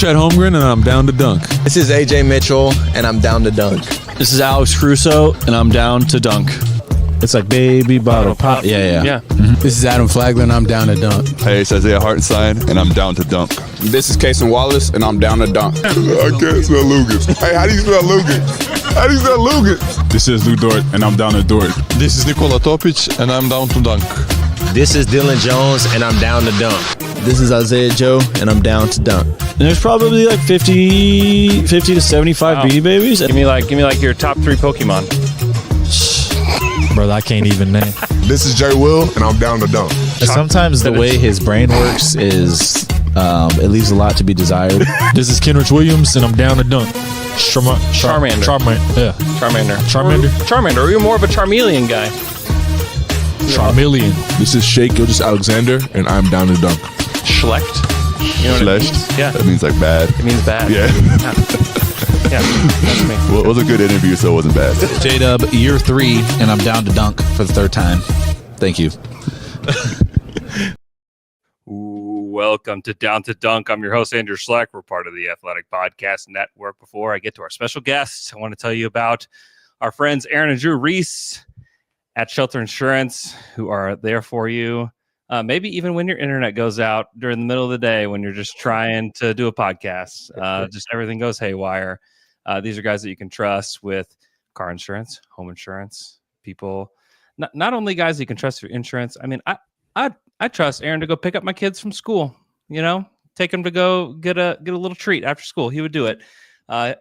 Chet Holmgren, and I'm down to dunk. This is AJ Mitchell, and I'm down to dunk. This is Alex Crusoe, and I'm down to dunk. It's like baby bottle pop. Yeah. Mm-hmm. This is Adam Flagler, and I'm down to dunk. Hey, it's Isaiah Hartenstein, and I'm down to dunk. This is Kason Wallace, and I'm down to dunk. I can't spell Lucas. Hey, how do you spell Lucas? How do you spell Lucas? This is Lou Dort, and I'm down to Dort. This is Nikola Topic, and I'm down to dunk. This is Dylan Jones, and I'm down to dunk. This is Isaiah Joe, and I'm down to dunk. And there's probably like 50 to 75 Beanie Babies. Give me like your top 3 Pokemon. Brother, I can't even name. This is Jay Will, and I'm down to dunk. Sometimes the way his brain works is it leaves a lot to be desired. This is Kenrich Williams, and I'm down to dunk. Charmander. Yeah. Charmander. Or you're more of a Charmeleon guy. Charmeleon. This is Shea Gilgeous-Alexander, and I'm down to dunk. Schlecht. You know what Schlecht? it means? Yeah. That means like bad. It means bad. Yeah. Yeah, that's me. Well, it was a good interview, so it wasn't bad. J-Dub, year 3, and I'm down to dunk for the 3rd time. Thank you. Welcome to Down to Dunk. I'm your host, Andrew Schlecht. We're part of the Athletic Podcast Network. Before I get to our special guests, I want to tell you about our friends Aaron and Drew Reese at Shelter Insurance, who are there for you. Maybe even when your internet goes out during the middle of the day when you're just trying to do a podcast. Just everything goes haywire. These are guys that you can trust with car insurance, home insurance, people. Not only guys you can trust for insurance. I mean, I trust Aaron to go pick up my kids from school. You know, take them to go get a little treat after school. He would do it.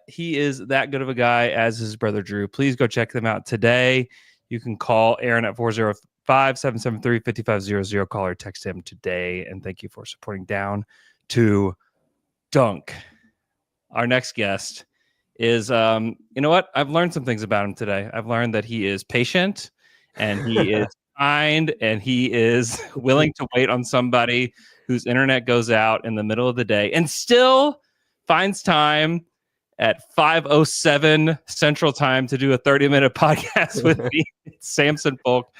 He is that good of a guy as his brother Drew. Please go check them out today. You can call Aaron at 405-773-5500. Call or text him today. And thank you for supporting Down to Dunk. Our next guest is, you know what? I've learned some things about him today. I've learned that he is patient and he is kind and he is willing to wait on somebody whose internet goes out in the middle of the day and still finds time at 5:07 Central Time to do a 30-minute podcast with me, Samson Folk,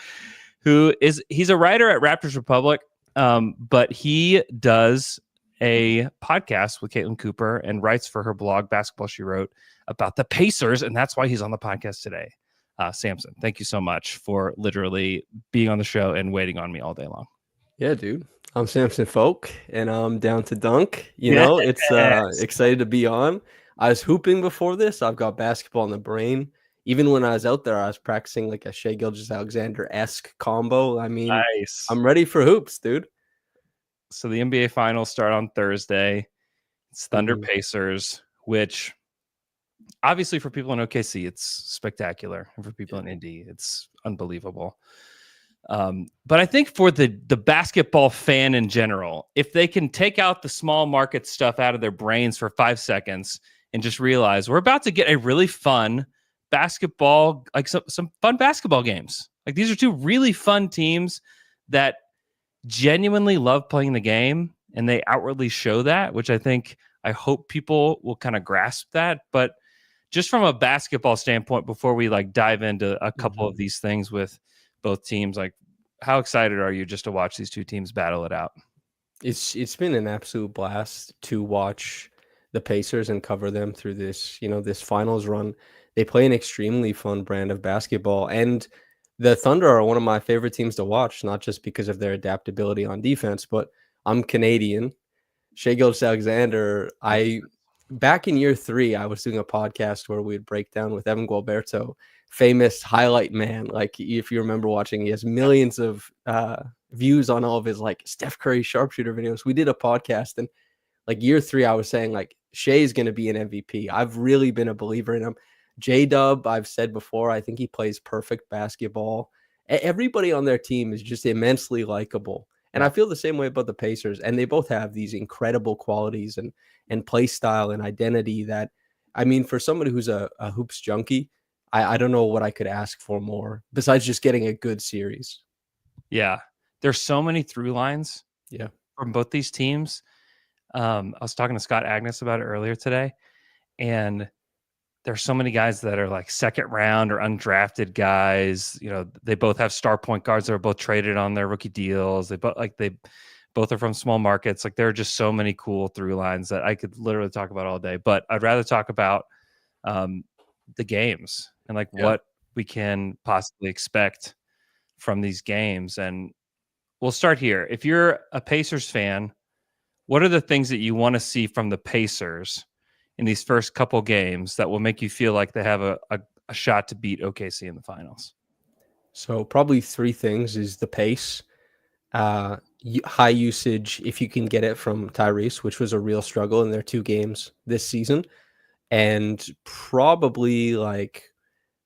he's a writer at Raptors Republic, but he does a podcast with Caitlin Cooper and writes for her blog, Basketball She Wrote, about the Pacers, and that's why he's on the podcast today. Samson, thank you so much for literally being on the show and waiting on me all day long. Yeah, dude. I'm Samson Folk, and I'm down to dunk. You know, it's excited to be on. I was hooping before this. I've got basketball in the brain. Even when I was out there, I was practicing like a Shea Gilgeous-Alexander-esque combo. I mean, nice. I'm ready for hoops, dude. So the NBA Finals start on Thursday. It's Thunder Pacers, which obviously for people in OKC, it's spectacular. And for people in Indy, it's unbelievable. But I think for the basketball fan in general, if they can take out the small market stuff out of their brains for 5 seconds and just realize we're about to get a really fun basketball, like some fun basketball games. Like these are two really fun teams that genuinely love playing the game, and they outwardly show that, which I hope people will kind of grasp that. But just from a basketball standpoint, before we like dive into a couple of these things with both teams, like how excited are you just to watch these two teams battle it out? It's been an absolute blast to watch the Pacers and cover them through this, this finals run. They play an extremely fun brand of basketball, and the Thunder are one of my favorite teams to watch, not just because of their adaptability on defense, but I'm Canadian. Shea Gilgeous-Alexander, back in year 3, I was doing a podcast where we'd break down with Evan Gualberto, famous highlight man. Like if you remember watching, he has millions of views on all of his like Steph Curry sharpshooter videos. We did a podcast, and like year 3, I was saying like Shea's going to be an MVP. I've really been a believer in him. J-Dub, I've said before, I think he plays perfect basketball. Everybody on their team is just immensely likable. And I feel the same way about the Pacers. And they both have these incredible qualities and play style and identity that, I mean, for somebody who's a hoops junkie, I don't know what I could ask for more besides just getting a good series. Yeah. There's so many through lines from both these teams. I was talking to Scott Agnes about it earlier today, and there's so many guys that are like second round or undrafted guys. You know, they both have star point guards that are both traded on their rookie deals. They Both are from small markets. Like there are just so many cool through lines that I could literally talk about all day. But I'd rather talk about the games and like what we can possibly expect from these games. And we'll start here. If you're a Pacers fan, what are the things that you want to see from the Pacers in these first couple games that will make you feel like they have a shot to beat OKC in the finals? So probably three things is the pace, high usage if you can get it from Tyrese, which was a real struggle in their 2 games this season, and probably like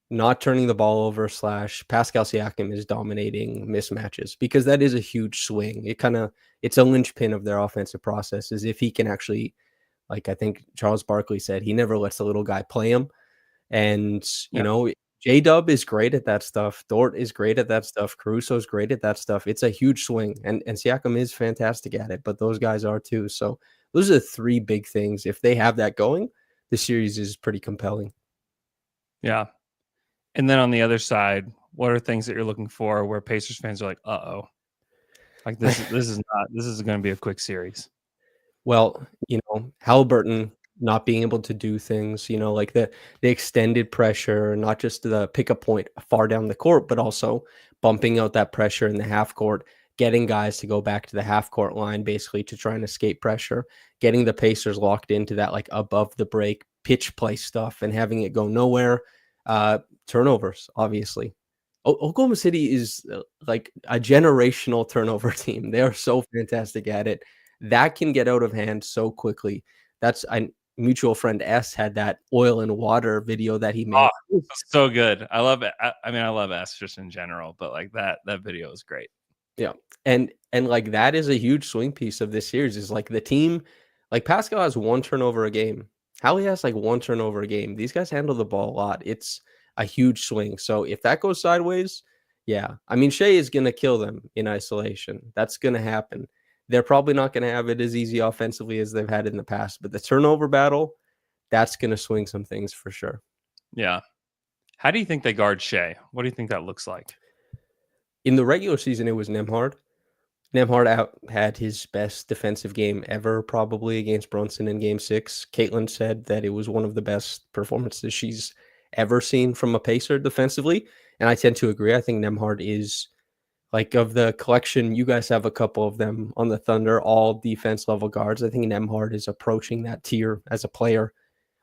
not turning the ball over / Pascal Siakam is dominating mismatches, because that is a huge swing. It's a linchpin of their offensive process, is if he can actually, like I think Charles Barkley said, he never lets the little guy play him. And, you know, J-Dub is great at that stuff. Dort is great at that stuff. Caruso's great at that stuff. It's a huge swing. And Siakam is fantastic at it, but those guys are too. So those are the 3 big things. If they have that going, the series is pretty compelling. Yeah. And then on the other side, what are things that you're looking for where Pacers fans are like, uh-oh, like this is going to be a quick series? Well, you know, Halliburton not being able to do things, you know, like the extended pressure, not just the pick a point far down the court, but also bumping out that pressure in the half court, getting guys to go back to the half court line basically to try and escape pressure, getting the Pacers locked into that like above the break pitch play stuff and having it go nowhere. Turnovers, obviously. Oklahoma City is like a generational turnover team. They are so fantastic at it. That can get out of hand so quickly. That's a mutual friend S had that oil and water video that he made. Oh, so good. I love it. I mean, I love S just in general, but like that video is great. Yeah. And like that is a huge swing piece of this series, is like the team, like Pascal has 1 turnover a game. Hallie has like 1 turnover a game. These guys handle the ball a lot. It's a huge swing. So if that goes sideways, yeah. I mean, Shea is going to kill them in isolation. That's going to happen. They're probably not going to have it as easy offensively as they've had in the past, but the turnover battle, that's going to swing some things for sure. Yeah. How do you think they guard Shea? What do you think that looks like? In the regular season, it was Nembhard. Nembhard had his best defensive game ever, probably against Brunson in Game 6. Caitlin said that it was one of the best performances she's ever seen from a Pacer defensively, and I tend to agree. I think Nembhard is, like, of the collection, you guys have a couple of them on the Thunder, all defense level guards. I think Nembhard is approaching that tier as a player.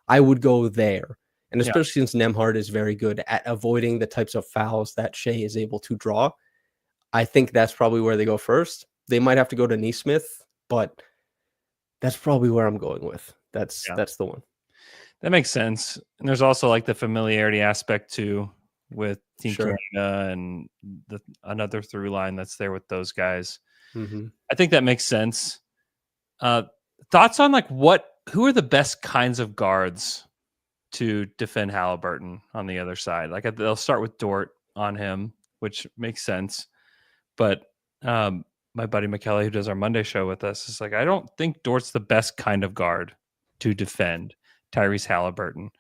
I would go there. And especially since Nembhard is very good at avoiding the types of fouls that Shea is able to draw, I think that's probably where they go first. They might have to go to Nesmith, but that's probably where I'm going with. That's the one. That makes sense. And there's also like the familiarity aspect too with Team Canada and another through line that's there with those guys. Mm-hmm. I think that makes sense. Thoughts on like who are the best kinds of guards to defend Halliburton on the other side? Like they'll start with Dort on him, which makes sense. But my buddy McKelly, who does our Monday show with us, is like, I don't think Dort's the best kind of guard to defend Tyrese Halliburton.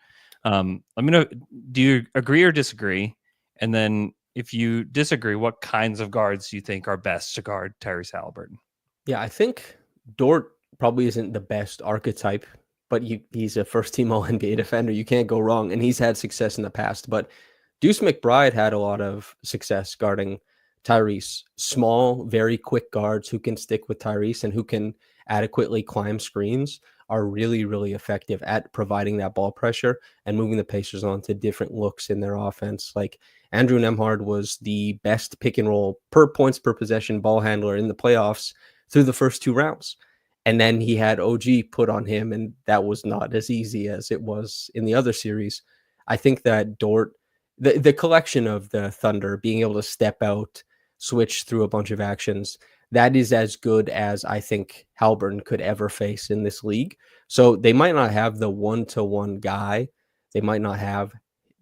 Let me know, do you agree or disagree? And then if you disagree, what kinds of guards do you think are best to guard Tyrese Halliburton? Yeah, I think Dort probably isn't the best archetype, but he's a first-team All-NBA defender. You can't go wrong, and he's had success in the past. But Deuce McBride had a lot of success guarding Tyrese. Small, very quick guards who can stick with Tyrese and who can adequately climb screens are really, really effective at providing that ball pressure and moving the Pacers on to different looks in their offense. Like Andrew Nembhard was the best pick and roll per points per possession ball handler in the playoffs through the first 2 rounds. And then he had OG put on him, and that was not as easy as it was in the other series. I think that Dort, the collection of the Thunder being able to step out, switch through a bunch of actions, that is as good as I think Halliburton could ever face in this league. So they might not have the one-to-one guy. They might not have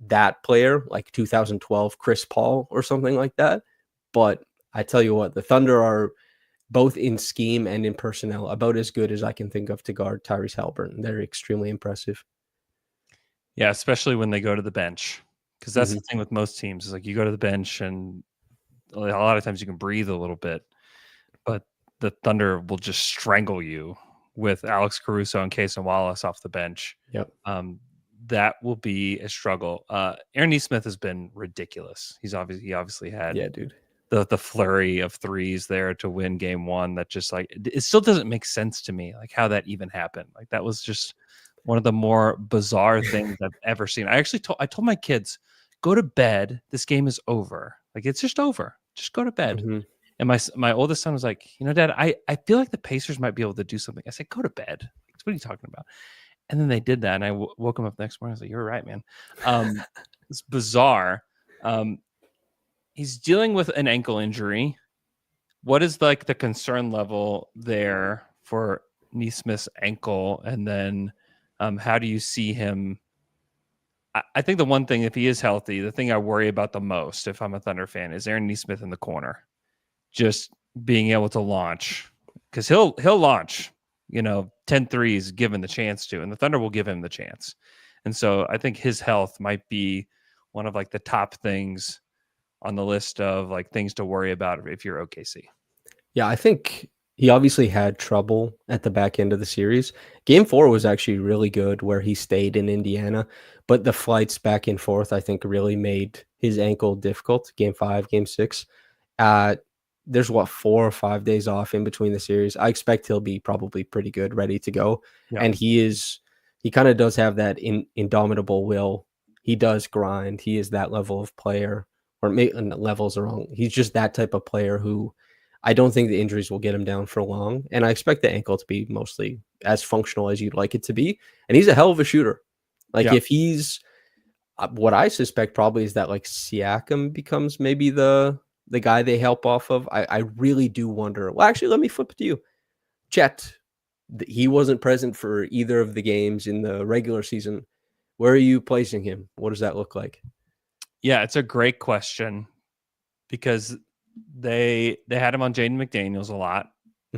that player like 2012 Chris Paul or something like that. But I tell you what, the Thunder are both in scheme and in personnel about as good as I can think of to guard Tyrese Halliburton. They're extremely impressive. Yeah, especially when they go to the bench. Because that's the thing with most teams is like you go to the bench and a lot of times you can breathe a little bit. But the Thunder will just strangle you with Alex Caruso and Cason Wallace off the bench. Yep. That will be a struggle. Aaron Nesmith has been ridiculous. He obviously had dude. the flurry of threes there to win game one. That just like it still doesn't make sense to me, like how that even happened. Like that was just one of the more bizarre things I've ever seen. I told my kids, go to bed. This game is over. Like it's just over. Just go to bed. Mm-hmm. And my oldest son was like, Dad, I feel like the Pacers might be able to do something. I said, go to bed. What are you talking about? And then they did that, and I woke him up the next morning. I was like, you're right, man. It's bizarre. He's dealing with an ankle injury. What is like the concern level there for Nesmith's ankle? And then how do you see him? I think the one thing, if he is healthy, the thing I worry about the most, if I'm a Thunder fan, is Aaron Nesmith in the corner. Just being able to launch, because he'll launch, 10 threes given the chance to, and the Thunder will give him the chance. And so I think his health might be one of like the top things on the list of like things to worry about if you're OKC. Yeah, I think he obviously had trouble at the back end of the series. Game 4 was actually really good where he stayed in Indiana, but the flights back and forth, I think, really made his ankle difficult. Game 5, Game 6. There's 4 or 5 days off in between the series. I expect he'll be probably pretty good, ready to go. Yeah. And he kind of does have that indomitable will. He does grind. He is that level of player, or levels are wrong. He's just that type of player who I don't think the injuries will get him down for long. And I expect the ankle to be mostly as functional as you'd like it to be. And he's a hell of a shooter. Like if he's, what I suspect probably is that like Siakam becomes maybe the guy they help off of. I really do wonder. Well, actually, let me flip it to you. Chet, he wasn't present for either of the games in the regular season. Where are you placing him? What does that look like? Yeah, it's a great question because they had him on Jaden McDaniels a lot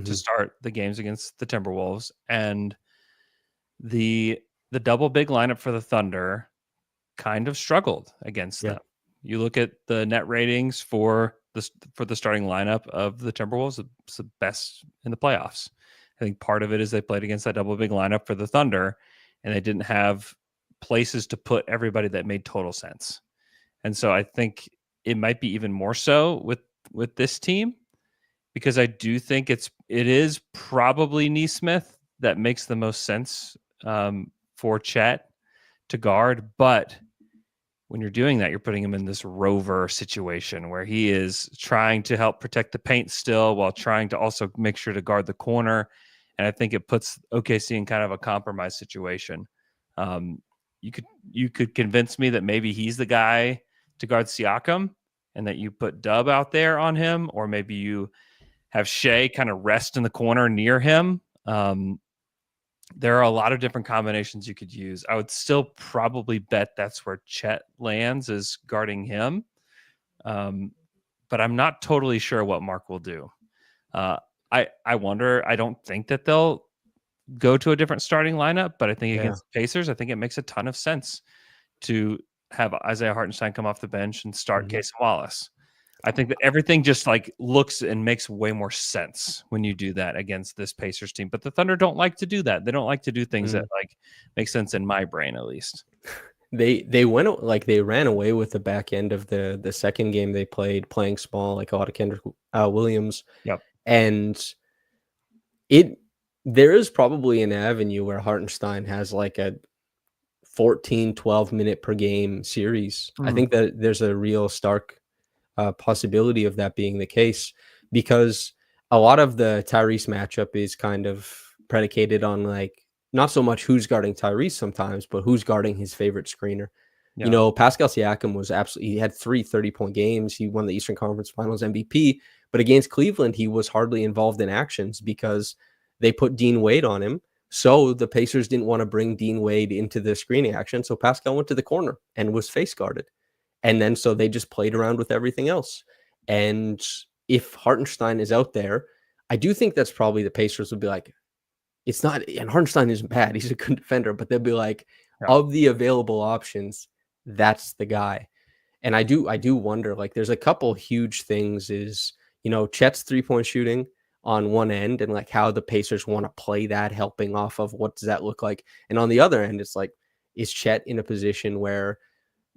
to start the games against the Timberwolves, and the double big lineup for the Thunder kind of struggled against them. You look at the net ratings for the starting lineup of the Timberwolves, it's the best in the playoffs. I think part of it is they played against that double big lineup for the Thunder, and they didn't have places to put everybody that made total sense. And so I think it might be even more so with this team, because I do think it is probably Nesmith that makes the most sense for Chet to guard, but when you're doing that, you're putting him in this rover situation where he is trying to help protect the paint still while trying to also make sure to guard the corner. And I think it puts OKC in kind of a compromised situation. You could convince me that maybe he's the guy to guard Siakam and that you put Dub out there on him, or maybe you have Shea kind of rest in the corner near him. There are a lot of different combinations you could use. I would still probably bet that's where Chet lands, is guarding him. But I'm not totally sure what Mark will do. I wonder, I don't think that they'll go to a different starting lineup, but I think against the Pacers, I think it makes a ton of sense to have Isaiah Hartenstein come off the bench and start Cason Wallace. I think that everything just like looks and makes way more sense when you do that against this Pacers team. But the Thunder don't like to do that. They don't like to do things that like make sense in my brain, at least. They ran away with the back end of the second game they played, playing small, like a lot of Kendrick Williams. Yep. And there is probably an avenue where Hartenstein has like a 12 minute per game series. I think that there's a real stark possibility of that being the case, because a lot of the Tyrese matchup is kind of predicated on like not so much who's guarding Tyrese sometimes, but who's guarding his favorite screener. Yeah. Pascal Siakam he had 3 30-point games. He won the Eastern Conference Finals MVP, but against Cleveland, he was hardly involved in actions because they put Dean Wade on him. So the Pacers didn't want to bring Dean Wade into the screening action. So Pascal went to the corner and was face guarded. And then so they just played around with everything else. And if Hartenstein is out there, I do think that's probably the Pacers would be like, it's not, and Hartenstein isn't bad. He's a good defender, but they'll be like, of the available options, that's the guy. And I do wonder, like, there's a couple huge things is, Chet's 3-point shooting on one end and like how the Pacers want to play that, helping off of what does that look like. And on the other end, it's like, is Chet in a position where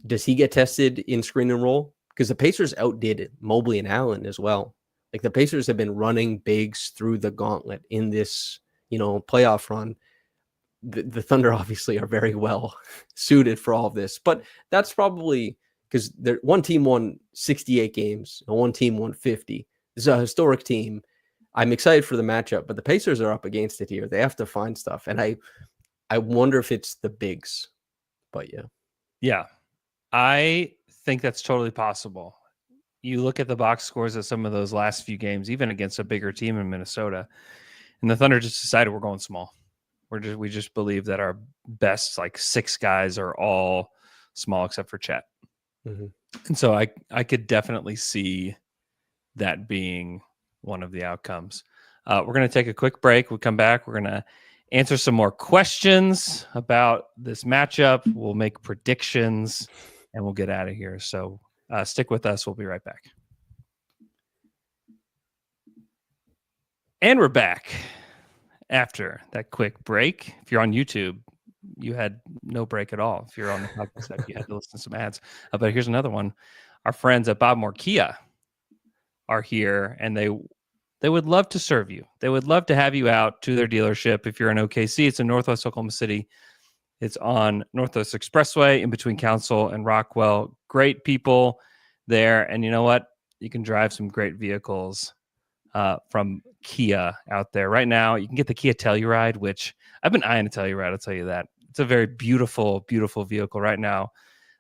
does he get tested in screen and roll? Because the Pacers outdid Mobley and Allen as well. Like the Pacers have been running bigs through the gauntlet in this, playoff run. The Thunder obviously are very well suited for all of this, but that's probably because one team won 68 games and one team won 50. This is a historic team. I'm excited for the matchup, but the Pacers are up against it here. They have to find stuff, and I wonder if it's the bigs, but yeah. Yeah, I think that's totally possible. You look at the box scores of some of those last few games, even against a bigger team in Minnesota, and the Thunder just decided we're going small. We just believe that our best like 6 guys are all small except for Chet. Mm-hmm. And so I could definitely see that being one of the outcomes. We're going to take a quick break. We come back. We're going to answer some more questions about this matchup. We'll make predictions and we'll get out of here. So stick with us. We'll be right back. And we're back after that quick break. If you're on YouTube, you had no break at all. If you're on the podcast, you had to listen to some ads. But here's another one. Our friends at Bob Moore Kia are here, and they would love to serve you. They would love to have you out to their dealership. If you're in OKC, it's in Northwest Oklahoma City. It's on Northwest Expressway in between Council and Rockwell. Great people there. And you know what? You can drive some great vehicles from Kia out there. Right now, you can get the Kia Telluride, which I've been eyeing a Telluride, I'll tell you that. It's a very beautiful, beautiful vehicle right now.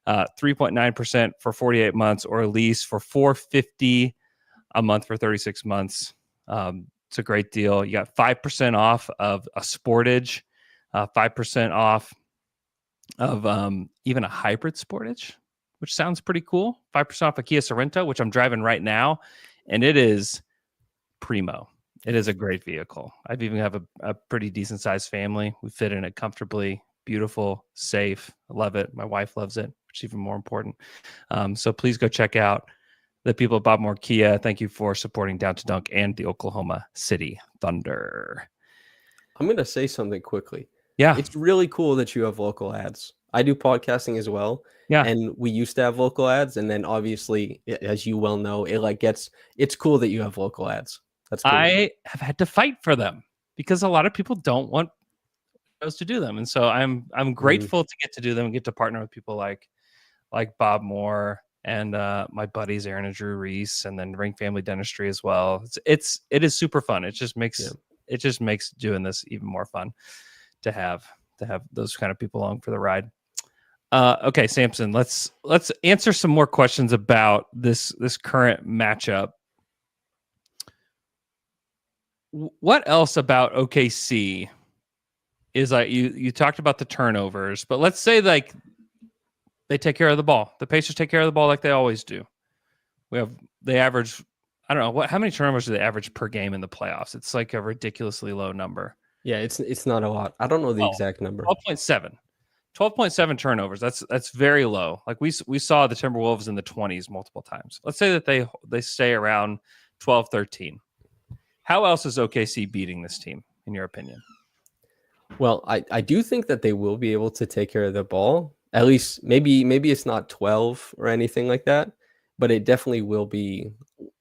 3.9% for 48 months or a lease for $450 a month for 36 months. It's a great deal. You got 5% off of a Sportage, 5% off of even a hybrid Sportage, which sounds pretty cool. 5% off a Kia Sorento, which I'm driving right now, and it is primo. It is a great vehicle. I even have a pretty decent sized family. We fit in it comfortably, beautiful, safe. I love it. My wife loves it, which is even more important. So please go check out the people at Bob Moore Kia. Thank you for supporting Down to Dunk and the Oklahoma City Thunder. I'm going to say something quickly. Yeah. It's really cool that you have local ads. I do podcasting as well. Yeah. And we used to have local ads. And then obviously, as you well know, it's cool that you have local ads. That's cool. I have had to fight for them because a lot of people don't want us to do them. And so I'm grateful to get to do them and get to partner with people like Bob Moore and my buddies Aaron and Drew Reese, and then Ring Family Dentistry as well. It is super fun. It just makes doing this even more fun to have those kind of people along for the ride. Okay, Samson, let's answer some more questions about this current matchup. What else about OKC is like you talked about the turnovers, but let's say like they take care of the ball. The Pacers take care of the ball like they always do. They average, I don't know how many turnovers do they average per game in the playoffs? It's like a ridiculously low number. Yeah, it's not a lot. I don't know the exact number. 12.7 turnovers. That's very low. Like we saw the Timberwolves in the 20s multiple times. Let's say that they stay around 12, 13. How else is OKC beating this team, in your opinion? Well, I do think that they will be able to take care of the ball. At least maybe it's not 12 or anything like that, but it definitely will be.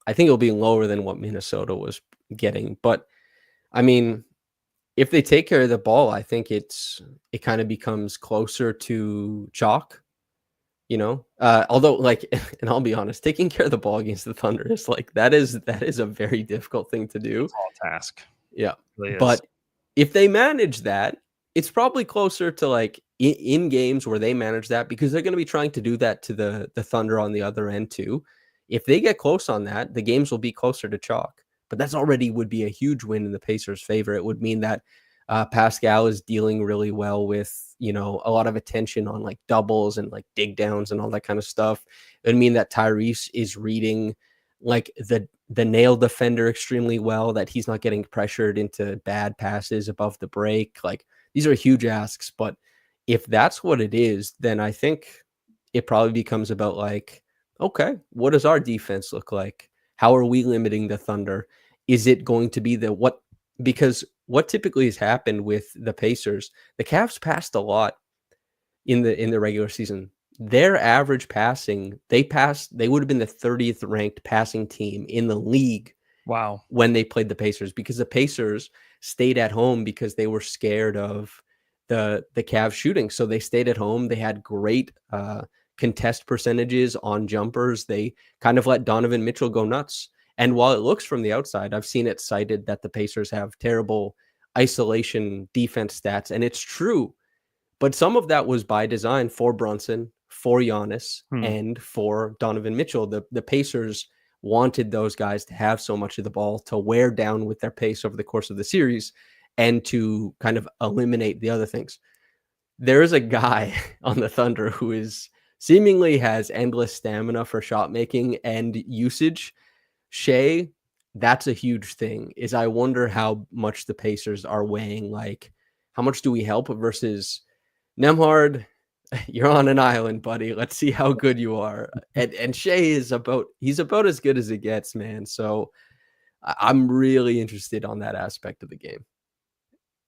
I think it'll be lower than what Minnesota was getting. But I mean, if they take care of the ball, I think it kind of becomes closer to chalk. Although like, and I'll be honest, taking care of the ball against the Thunder is like that is a very difficult thing to do. It's all task. Yeah, Really but if they manage that, it's probably closer to like in games where they manage that, because they're going to be trying to do that to the Thunder on the other end too. If they get close on that, the games will be closer to chalk. But that's already would be a huge win in the Pacers' favor. It would mean that Pascal is dealing really well with, a lot of attention on like doubles and like dig downs and all that kind of stuff. It would mean that Tyrese is reading like the nail defender extremely well, that he's not getting pressured into bad passes above the break. Like these are huge asks, but if that's what it is, then I think it probably becomes about like, okay, what does our defense look like? How are we limiting the Thunder? is it going to be because what typically has happened with the Pacers, the Cavs passed a lot in the regular season. Their average passing, they would have been the 30th ranked passing team in the league Wow. when they played the Pacers, because the Pacers stayed at home because they were scared of the Cavs shooting. So they stayed at home. They had great contest percentages on jumpers. They kind of let Donovan Mitchell go nuts. And while it looks from the outside, I've seen it cited that the Pacers have terrible isolation defense stats, and it's true. But some of that was by design for Brunson, for Giannis, and for Donovan Mitchell. The Pacers wanted those guys to have so much of the ball to wear down with their pace over the course of the series and to kind of eliminate the other things. There is a guy on the Thunder who is seemingly has endless stamina for shot making and usage. Shea, that's a huge thing. Is I wonder how much the Pacers are weighing, like how much do we help versus Nemhard, you're on an island, buddy. Let's see how good you are. And Shea is he's about as good as it gets, man. So I'm really interested on that aspect of the game.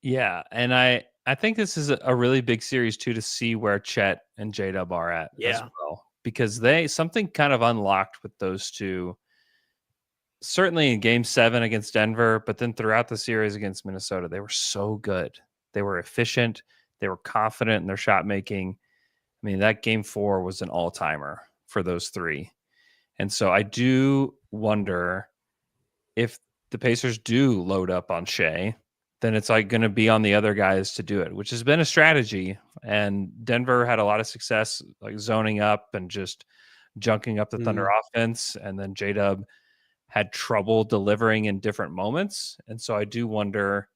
Yeah, and I think this is a really big series too, to see where Chet and J-Dub are at as well, because something kind of unlocked with those two. Certainly in Game 7 against Denver, but then throughout the series against Minnesota, they were so good. They were efficient. They were confident in their shot making. I mean, that Game 4 was an all-timer for those three. And so I do wonder if the Pacers do load up on Shea, then it's like going to be on the other guys to do it, which has been a strategy. And Denver had a lot of success like zoning up and just junking up the Thunder offense. And then J-Dub had trouble delivering in different moments. And so I do wonder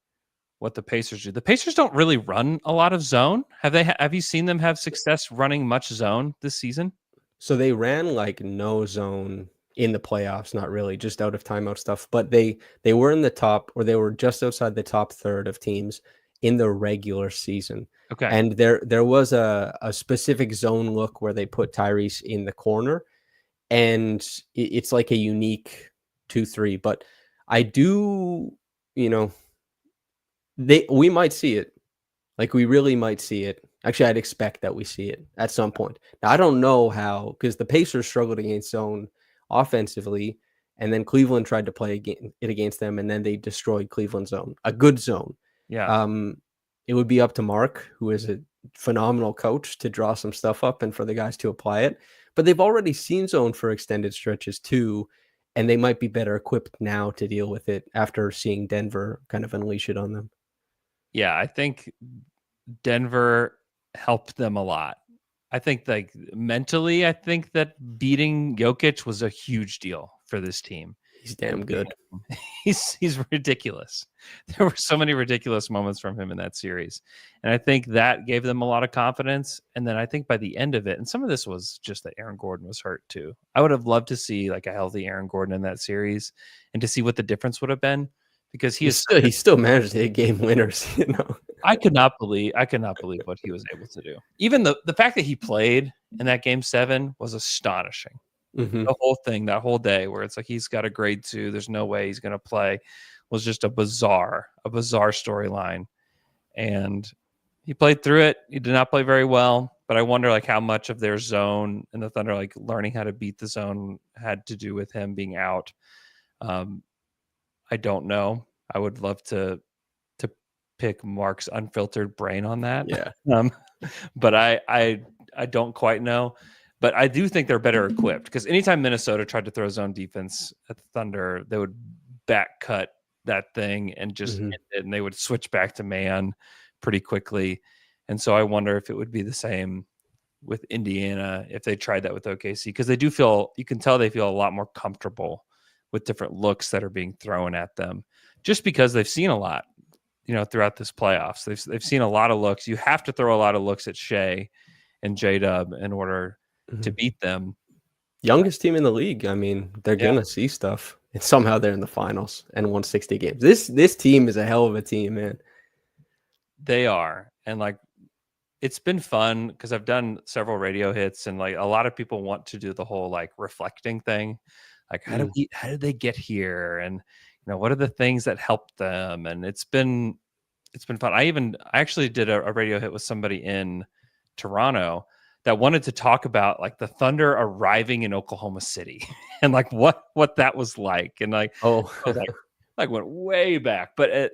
what the Pacers do. The Pacers don't really run a lot of zone. Have you seen them have success running much zone this season? So they ran like no zone in the playoffs, not really, just out of timeout stuff. But they were in the top, or they were just outside the top third of teams in the regular season. Okay. And there was a specific zone look where they put Tyrese in the corner, and it's like a unique 2-3. But I do, we might see it. Like, we really might see it. Actually, I'd expect that we see it at some point. Now, I don't know how, because the Pacers struggled against zone offensively, and then Cleveland tried to play it against them, and then they destroyed Cleveland's zone, a good zone. Yeah. It would be up to Mark, who is a phenomenal coach, to draw some stuff up and for the guys to apply it. But they've already seen zone for extended stretches too, and they might be better equipped now to deal with it after seeing Denver kind of unleash it on them. Yeah, I think Denver helped them a lot. I think like mentally, I think that beating Jokic was a huge deal for this team. He's damn good. He's ridiculous. There were so many ridiculous moments from him in that series. And I think that gave them a lot of confidence. And then I think by the end of it, and some of this was just that Aaron Gordon was hurt too. I would have loved to see like a healthy Aaron Gordon in that series and to see what the difference would have been, because he still managed to hit game winners, I could not believe what he was able to do. Even the fact that he played in that Game 7 was astonishing. Mm-hmm. The whole thing, that whole day, where it's like he's got a grade 2, there's no way he's going to play, was just a bizarre storyline. And he played through it. He did not play very well, but I wonder like how much of their zone and the Thunder like learning how to beat the zone had to do with him being out. I don't know. I would love to pick Mark's unfiltered brain on that. Yeah. But I don't quite know. But I do think they're better equipped, because anytime Minnesota tried to throw zone defense at the Thunder, they would back cut that thing and just end it, and they would switch back to man pretty quickly. And so I wonder if it would be the same with Indiana if they tried that with OKC, because they do you can tell they feel a lot more comfortable with different looks that are being thrown at them, just because they've seen a lot, throughout this playoffs. They've seen a lot of looks. You have to throw a lot of looks at Shea and J-Dub in order to beat them. Youngest team in the league. I mean, they're gonna see stuff, and somehow they're in the finals and won 60 games. This team is a hell of a team, man. They are, and like it's been fun because I've done several radio hits, and like a lot of people want to do the whole like reflecting thing, like how did they get here, and what are the things that helped them? And it's been fun. I actually did a radio hit with somebody in Toronto that wanted to talk about like the Thunder arriving in Oklahoma City and like what that was like. And like, I was like went way back, but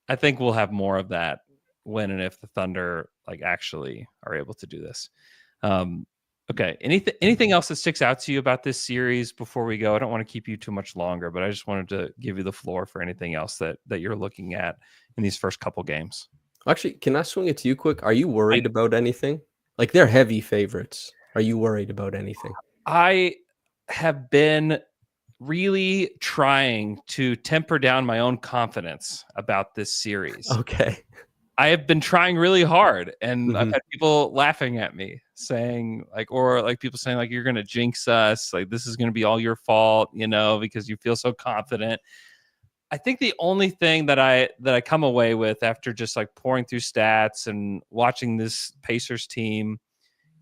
I think we'll have more of that when and if the Thunder like actually are able to do this. Okay. Anything else that sticks out to you about this series before we go? I don't want to keep you too much longer, but I just wanted to give you the floor for anything else that you're looking at in these first couple games. Actually, can I swing it to you quick? Are you worried about anything? Like they're heavy favorites. Are you worried about anything? I have been really trying to temper down my own confidence about this series. Okay. I have been trying really hard, and I've had people laughing at me saying like, or like people saying like, you're going to jinx us. Like this is going to be all your fault, because you feel so confident. I think the only thing that I come away with after just like pouring through stats and watching this Pacers team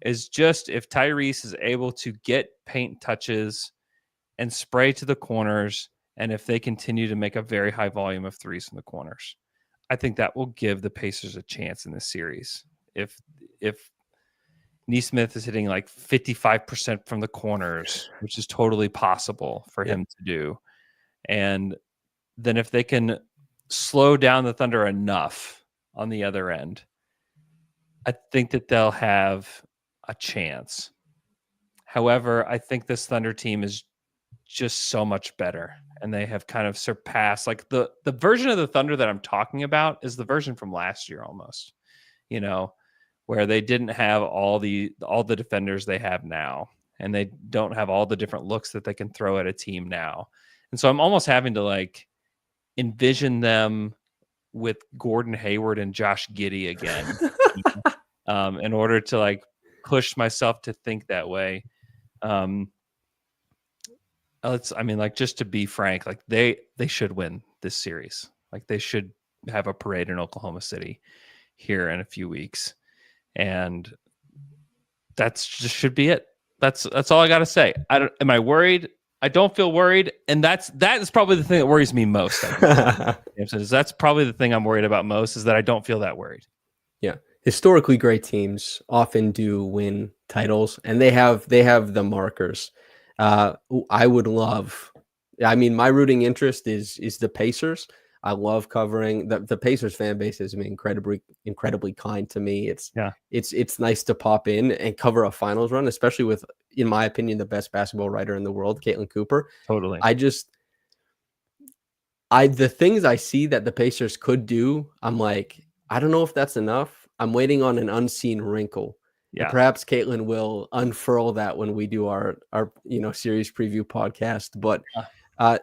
is just if Tyrese is able to get paint touches and spray to the corners, and if they continue to make a very high volume of threes from the corners, I think that will give the Pacers a chance in this series. If Nesmith is hitting like 55% from the corners, which is totally possible for him to do, and then if they can slow down the Thunder enough on the other end, I think that they'll have a chance. However, I think this Thunder team is just so much better, and they have kind of surpassed like the version of the Thunder that I'm talking about is the version from last year almost, where they didn't have all the defenders they have now, and they don't have all the different looks that they can throw at a team now. And so I'm almost having to like envision them with Gordon Hayward and Josh Giddey again in order to like push myself to think that way. Just to be frank, like they should win this series. Like they should have a parade in Oklahoma City here in a few weeks. And that's just should be it. That's all I got to say. Am I worried? I don't feel worried. And that is probably the thing that worries me most. That's probably the thing I'm worried about most, is that I don't feel that worried. Yeah. Historically great teams often do win titles, and they have the markers. My rooting interest is the Pacers. I love covering the Pacers fan base has been incredibly kind to me. It's nice to pop in and cover a finals run, especially with, in my opinion, the best basketball writer in the world, Caitlin Cooper. Totally. The things I see that the Pacers could do, I'm like, I don't know if that's enough. I'm waiting on an unseen wrinkle. Yeah. And perhaps Caitlin will unfurl that when we do our series preview podcast. But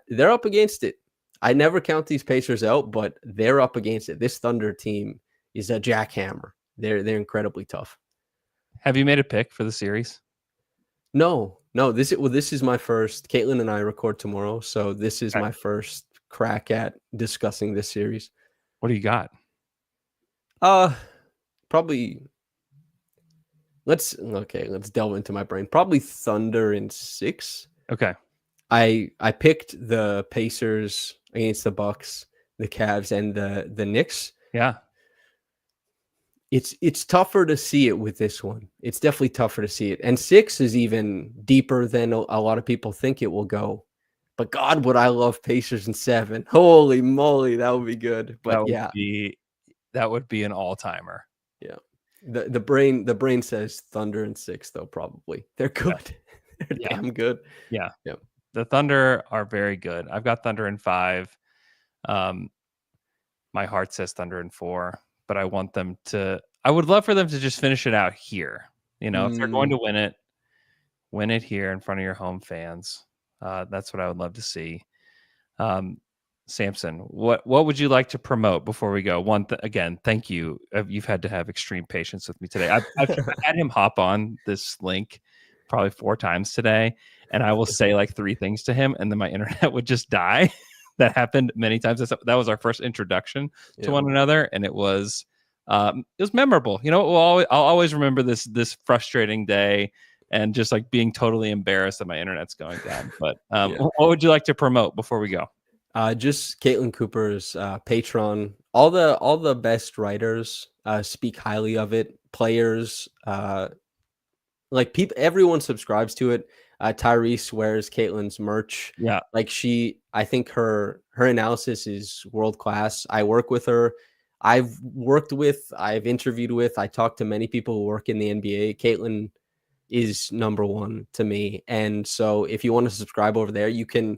they're up against it. I never count these Pacers out, but they're up against it. This Thunder team is a jackhammer. They're incredibly tough. Have you made a pick for the series? No. This is my first. Caitlin and I record tomorrow, so this is my first crack at discussing this series. What do you got? Probably. Let's delve into my brain. Probably Thunder in 6. Okay. I picked the Pacers against the Bucks, the Cavs, and the Knicks. Yeah. It's tougher to see it with this one. It's definitely tougher to see it. And 6 is even deeper than a lot of people think it will go. But God, would I love Pacers in 7. Holy moly, that would be good. But that would be an all-timer. Yeah. The brain says Thunder in 6 though, probably. They're good. Yeah. They're damn good. Yeah. Yep. The Thunder are very good. I've got Thunder in 5. My heart says Thunder in 4, but I would love for them to just finish it out here. If they're going to win it here in front of your home fans. That's what I would love to see. Samson, what would you like to promote before we go? Again, thank you. You've had to have extreme patience with me today. I've had him hop on this link probably 4 times today, and I will say like 3 things to him, and then my internet would just die. That happened many times. That was our first introduction to one another, and it was memorable. I'll always remember this frustrating day and just like being totally embarrassed that my internet's going down. But what would you like to promote before we go? Just Caitlin Cooper's Patreon. All the best writers speak highly of it. Players, like people, everyone subscribes to it. Tyrese wears Caitlin's merch. Yeah. Like I think her analysis is world class. I work with her. I've interviewed with, I talked to many people who work in the NBA. Caitlin is number one to me. And so if you want to subscribe over there, you can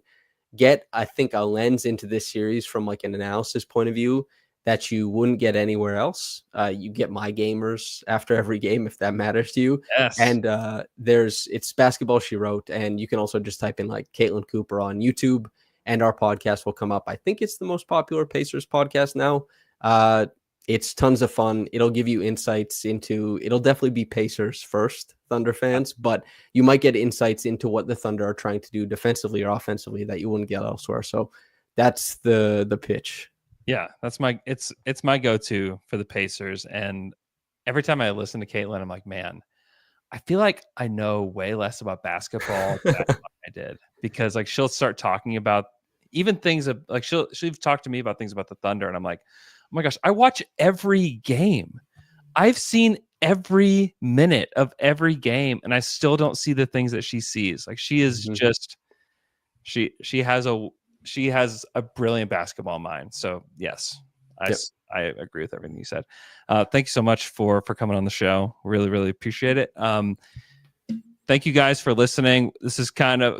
get, I think, a lens into this series from like an analysis point of view that you wouldn't get anywhere else. You get my gamers after every game, if that matters to you. Yes. And it's Basketball She Wrote. And you can also just type in like Caitlin Cooper on YouTube and our podcast will come up. I think it's the most popular Pacers podcast now. It's tons of fun. It'll give you insights it'll definitely be Pacers first, Thunder fans, but you might get insights into what the Thunder are trying to do defensively or offensively that you wouldn't get elsewhere. So that's the pitch. Yeah, that's it's my go-to for the Pacers. And every time I listen to Caitlin, I'm like, man, I feel like I know way less about basketball than I thought I did, because like she'll start talking about even things like she'll talk to me about things about the Thunder, and I'm like, oh my gosh, I watch every game. I've seen every minute of every game, and I still don't see the things that she sees. Like she is just she has a brilliant basketball mind. So yes, I agree with everything you said. Thank you so much for coming on the show. Really, really appreciate it. Thank you guys for listening. This is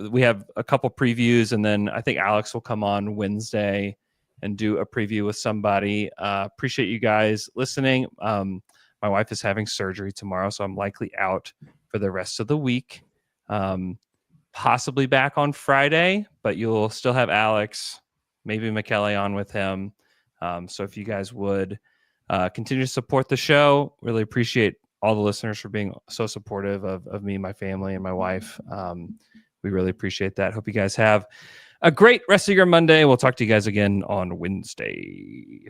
we have a couple previews, and then I think Alex will come on Wednesday and do a preview with somebody. Appreciate you guys listening. My wife is having surgery tomorrow, so I'm likely out for the rest of the week. Possibly back on Friday, but you'll still have Alex, maybe McKelly on with him. So if you guys would continue to support the show, really appreciate all the listeners for being so supportive of me, my family, and my wife. We really appreciate that. Hope you guys have a great rest of your Monday. We'll talk to you guys again on Wednesday.